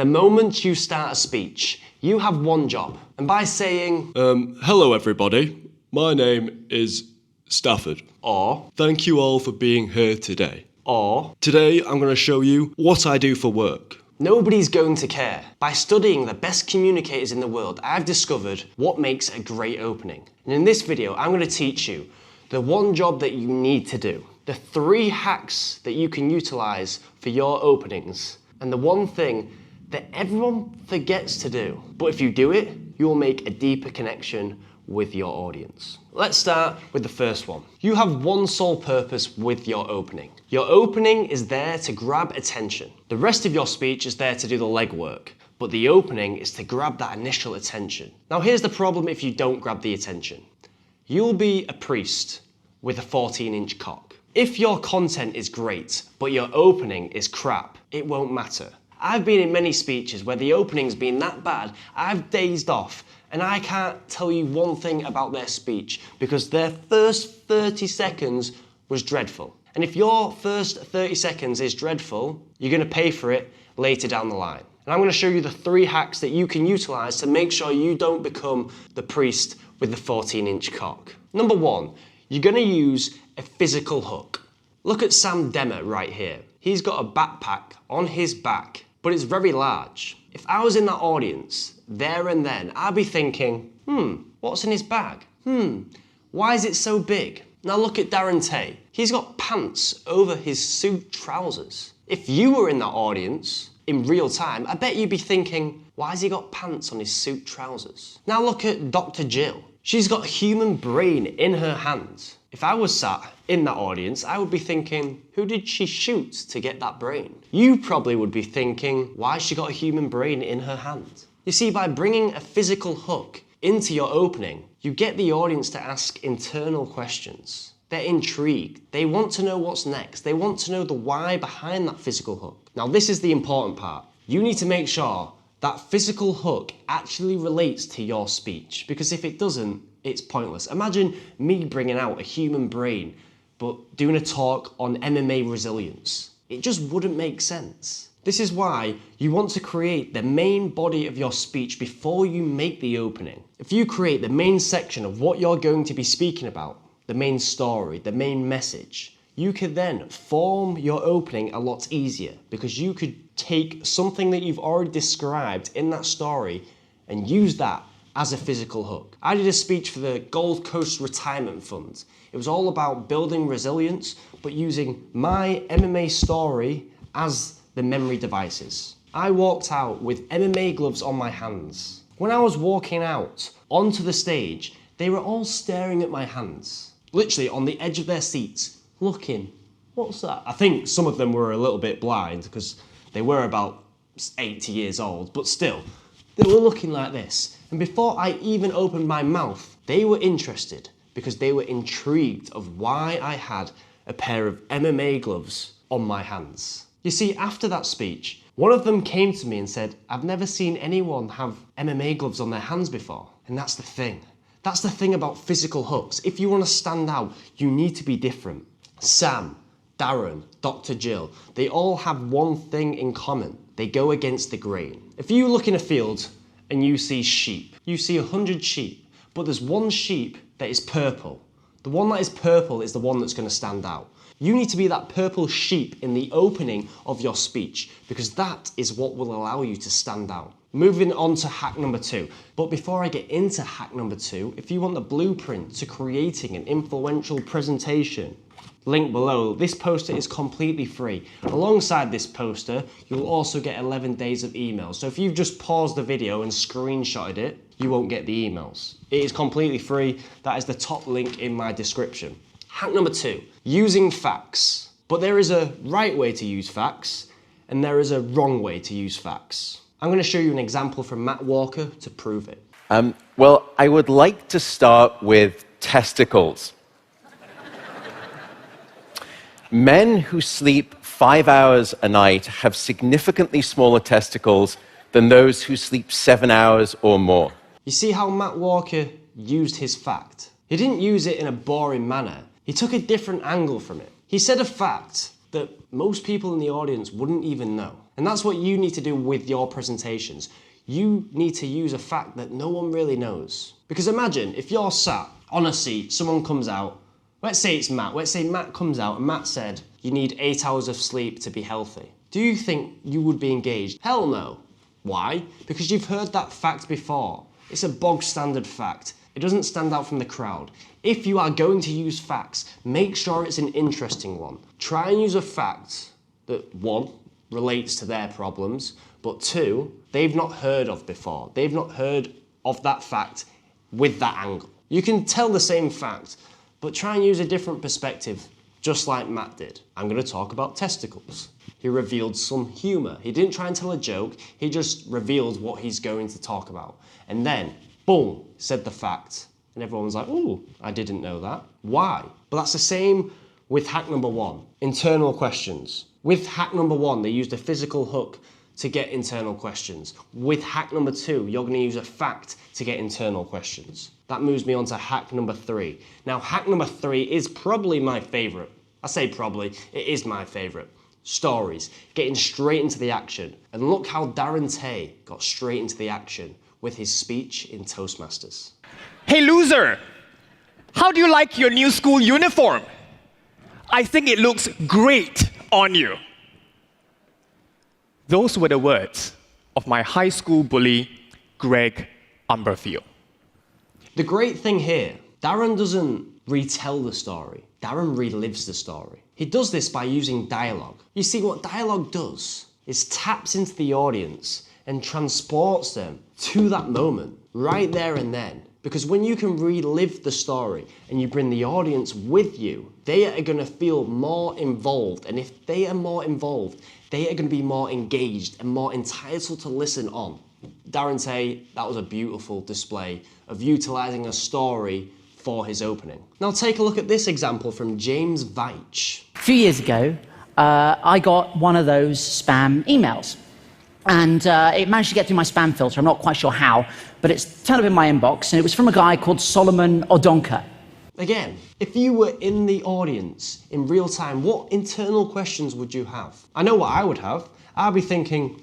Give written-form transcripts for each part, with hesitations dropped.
The moment you start a speech, you have one job. And by saying, Hello everybody, my name is Stafford. or, Thank you all for being here today. or, Today I'm going to show you what I do for work. nobody's going to care. By studying the best communicators in the world, I've discovered what makes a great opening. And in this video, I'm going to teach you the one job that you need to do, the 3 hacks that you can utilize for your openings, and the one thing that everyone forgets to do. But if you do it, you will make a deeper connection with your audience. Let's start with the first one. You have one sole purpose with your opening. Your opening is there to grab attention. The rest of your speech is there to do the legwork, but the opening is to grab that initial attention. Now here's the problem if you don't grab the attention. You'll be a priest with a 14-inch cock. If your content is great, but your opening is crap, it won't matter. I've been in many speeches where the opening's been that bad, I've dazed off, and I can't tell you one thing about their speech because their first 30 seconds was dreadful. And if your first 30 seconds is dreadful, you're going to pay for it later down the line. And I'm going to show you the 3 hacks that you can utilize to make sure you don't become the priest with the 14-inch cock. Number 1, you're going to use a physical hook. Look at Sam Demmer right here. He's got a backpack on his back, but it's very large. If I was in that audience, there and then, I'd be thinking, what's in his bag? Why is it so big? Now look at Darren Tay. He's got pants over his suit trousers. If you were in that audience, in real time, I bet you'd be thinking, why has he got pants on his suit trousers? Now look at Dr. Jill. She's got a human brain in her hands. If I was sat in that audience, I would be thinking, who did she shoot to get that brain? You probably would be thinking, why has she got a human brain in her hand? You see, by bringing a physical hook into your opening, you get the audience to ask internal questions. They're intrigued. They want to know what's next. They want to know the why behind that physical hook. Now, this is the important part. You need to make sure that physical hook actually relates to your speech, because if it doesn't, it's pointless. Imagine me bringing out a human brain, but doing a talk on MMA resilience. It just wouldn't make sense. This is why you want to create the main body of your speech before you make the opening. If you create the main section of what you're going to be speaking about, the main story, the main message, you could then form your opening a lot easier because you could take something that you've already described in that story and use that as a physical hook. I did a speech for the Gold Coast Retirement Fund. It was all about building resilience, but using my MMA story as the memory devices. I walked out with MMA gloves on my hands. When I was walking out onto the stage, they were all staring at my hands, literally on the edge of their seats, looking, what's that? I think some of them were a little bit blind because they were about 80 years old, but still, they were looking like this. And before I even opened my mouth, they were interested because they were intrigued of why I had a pair of MMA gloves on my hands. You see, after that speech, one of them came to me and said, I've never seen anyone have MMA gloves on their hands before. And that's the thing. That's the thing about physical hooks. If you want to stand out, you need to be different. Sam, Darren, Dr. Jill, they all have one thing in common. They go against the grain. If you look in a field and you see sheep, you see 100 sheep, but there's one sheep that is purple. The one that is purple is the one that's going to stand out. You need to be that purple sheep in the opening of your speech because that is what will allow you to stand out. Moving on to hack number 2. But before I get into hack number 2, if you want the blueprint to creating an influential presentation, link below. This poster is completely free. Alongside this poster, you'll also get 11 days of emails. So if you've just paused the video and screenshotted it, you won't get the emails. It is completely free. That is the top link in my description. Hack number 2, using facts. But there is a right way to use facts and there is a wrong way to use facts. I'm going to show you an example from Matt Walker to prove it. Well, I would like to start with testicles. Men who sleep 5 hours a night have significantly smaller testicles than those who sleep 7 hours or more. You see how Matt Walker used his fact? He didn't use it in a boring manner. He took a different angle from it. He said a fact that most people in the audience wouldn't even know. And that's what you need to do with your presentations. You need to use a fact that no one really knows. Because imagine if you're sat on a seat, someone comes out, let's say it's Matt. Let's say Matt comes out and Matt said, you need 8 hours of sleep to be healthy. Do you think you would be engaged? Hell no. Why? Because you've heard that fact before. It's a bog standard fact. It doesn't stand out from the crowd. If you are going to use facts, make sure it's an interesting one. Try and use a fact that, one, relates to their problems, but two, they've not heard of before. They've not heard of that fact with that angle. You can tell the same fact, but try and use a different perspective, just like Matt did. I'm going to talk about testicles. He revealed some humour. He didn't try and tell a joke, he just revealed what he's going to talk about. And then, boom, said the fact. And everyone's like, ooh, I didn't know that. Why? But that's the same with hack number 1, internal questions. With hack number 1, they used a physical hook to get internal questions. With hack number 2, you're going to use a fact to get internal questions. That moves me on to hack number 3. Now, hack number 3 is probably my favourite. I say probably, it is my favourite. Stories, getting straight into the action. And look how Darren Tay got straight into the action with his speech in Toastmasters. Hey loser, how do you like your new school uniform? I think it looks great on you. Those were the words of my high school bully, Greg Umberfield. The great thing here, Darren doesn't retell the story. Darren relives the story. He does this by using dialogue. You see, what dialogue does is taps into the audience and transports them to that moment, right there and then. Because when you can relive the story and you bring the audience with you, they are going to feel more involved. And if they are more involved, they are going to be more engaged and more entitled to listen on. Darren Tay, that was a beautiful display of utilising a story for his opening. Now take a look at this example from James Veitch. A few years ago, I got one of those spam emails. And it managed to get through my spam filter. I'm not quite sure how, but it's turned up in my inbox, and it was from a guy called Solomon Odonka. Again, if you were in the audience in real time, what internal questions would you have? I know what I would have. I'd be thinking,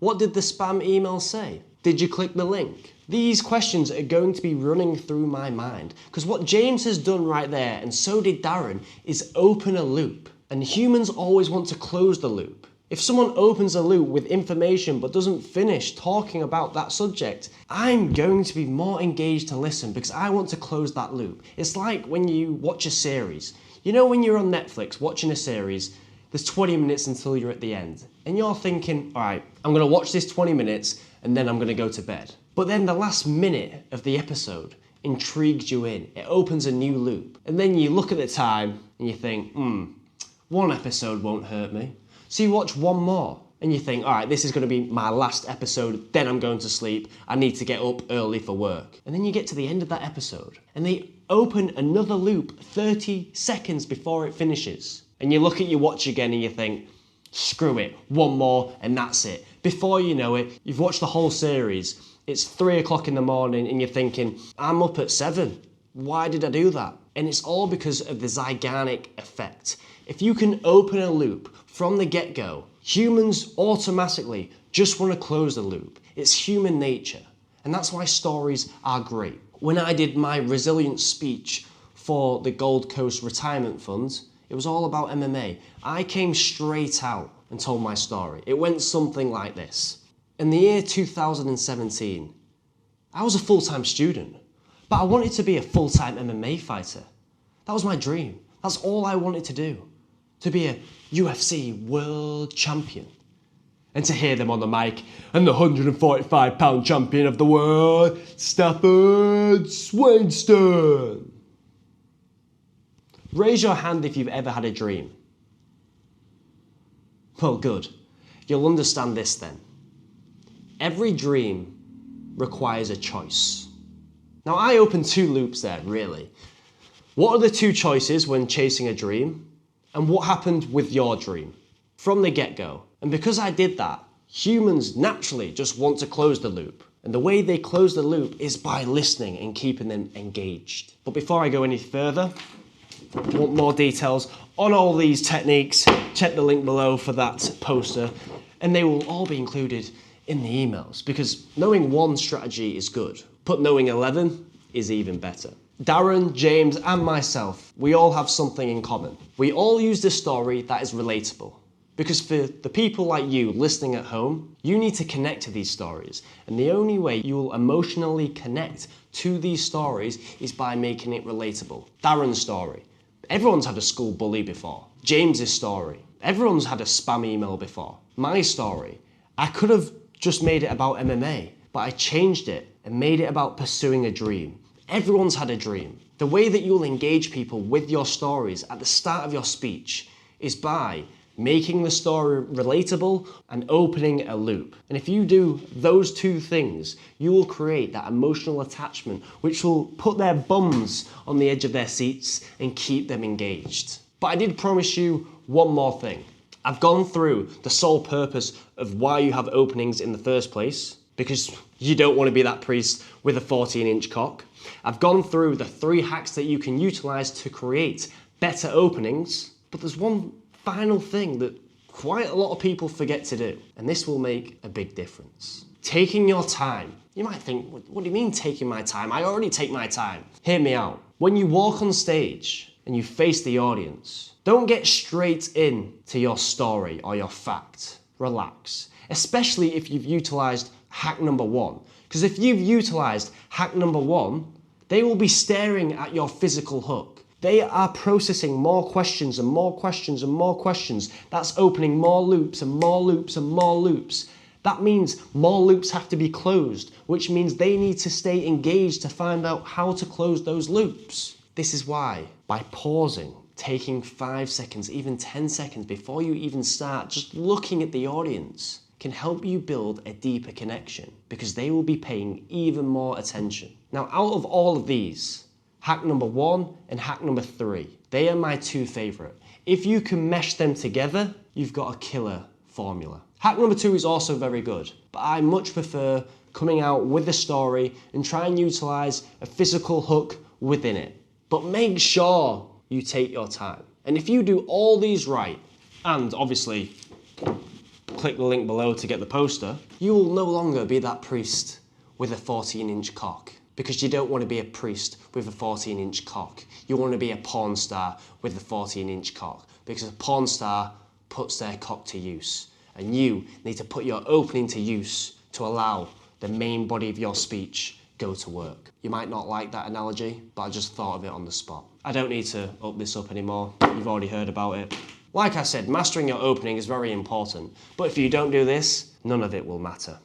what did the spam email say? Did you click the link? These questions are going to be running through my mind, because what James has done right there, and so did Darren, is open a loop. And humans always want to close the loop. If someone opens a loop with information but doesn't finish talking about that subject, I'm going to be more engaged to listen because I want to close that loop. It's like when you watch a series. You know when you're on Netflix watching a series, there's 20 minutes until you're at the end. And you're thinking, all right, I'm going to watch this 20 minutes and then I'm going to go to bed. But then the last minute of the episode intrigues you in. It opens a new loop. And then you look at the time and you think, one episode won't hurt me. So you watch one more and you think, all right, this is going to be my last episode, then I'm going to sleep. I need to get up early for work. And then you get to the end of that episode and they open another loop 30 seconds before it finishes. And you look at your watch again and you think, screw it, one more and that's it. Before you know it, you've watched the whole series. It's 3 o'clock in the morning and you're thinking, I'm up at 7. Why did I do that? And it's all because of the Zeigarnik effect. If you can open a loop from the get-go, humans automatically just want to close the loop. It's human nature. And that's why stories are great. When I did my resilience speech for the Gold Coast Retirement Fund, it was all about MMA. I came straight out and told my story. It went something like this. In the year 2017, I was a full-time student, but I wanted to be a full-time MMA fighter. That was my dream. That's all I wanted to do. To be a UFC world champion. And to hear them on the mic, and the 145-pound champion of the world, Stafford Swainston. Raise your hand if you've ever had a dream. Well, good. You'll understand this then. Every dream requires a choice. Now, I opened 2 loops there, really. What are the 2 choices when chasing a dream? And what happened with your dream from the get-go? And because I did that, humans naturally just want to close the loop. And the way they close the loop is by listening and keeping them engaged. But before I go any further, want more details on all these techniques, check the link below for that poster. And they will all be included in the emails because knowing one strategy is good, but knowing 11 is even better. Darren, James, and myself, we all have something in common. We all use a story that is relatable. Because for the people like you listening at home, you need to connect to these stories. And the only way you will emotionally connect to these stories is by making it relatable. Darren's story. Everyone's had a school bully before. James's story. Everyone's had a spam email before. My story. I could have just made it about MMA, but I changed it and made it about pursuing a dream. Everyone's had a dream. The way that you'll engage people with your stories at the start of your speech is by making the story relatable and opening a loop. And if you do those two things, you will create that emotional attachment which will put their bums on the edge of their seats and keep them engaged. But I did promise you one more thing. I've gone through the sole purpose of why you have openings in the first place, because you don't want to be that priest with a 14-inch cock. I've gone through the 3 hacks that you can utilize to create better openings, but there's one final thing that quite a lot of people forget to do, and this will make a big difference. Taking your time. You might think, what do you mean taking my time? I already take my time. Hear me out. When you walk on stage and you face the audience, don't get straight in to your story or your fact. Relax, especially if you've utilized hack number 1. Because if you've utilized hack number 1, they will be staring at your physical hook. They are processing more questions and more questions and more questions. That's opening more loops and more loops and more loops. That means more loops have to be closed, which means they need to stay engaged to find out how to close those loops. This is why, by pausing, taking 5 seconds, even 10 seconds before you even start, just looking at the audience can help you build a deeper connection because they will be paying even more attention. Now, out of all of these, hack number 1 and hack number 3, they are my 2 favorite. If you can mesh them together, you've got a killer formula. Hack number 2 is also very good, but I much prefer coming out with a story and try and utilize a physical hook within it. But make sure you take your time. And if you do all these right, and obviously click the link below to get the poster, you will no longer be that priest with a 14-inch cock. Because you don't want to be a priest with a 14-inch cock. You want to be a porn star with a 14-inch cock. Because a porn star puts their cock to use. And you need to put your opening to use to allow the main body of your speech go to work. You might not like that analogy, but I just thought of it on the spot. I don't need to up this up anymore. You've already heard about it. Like I said, mastering your opening is very important. But if you don't do this, none of it will matter.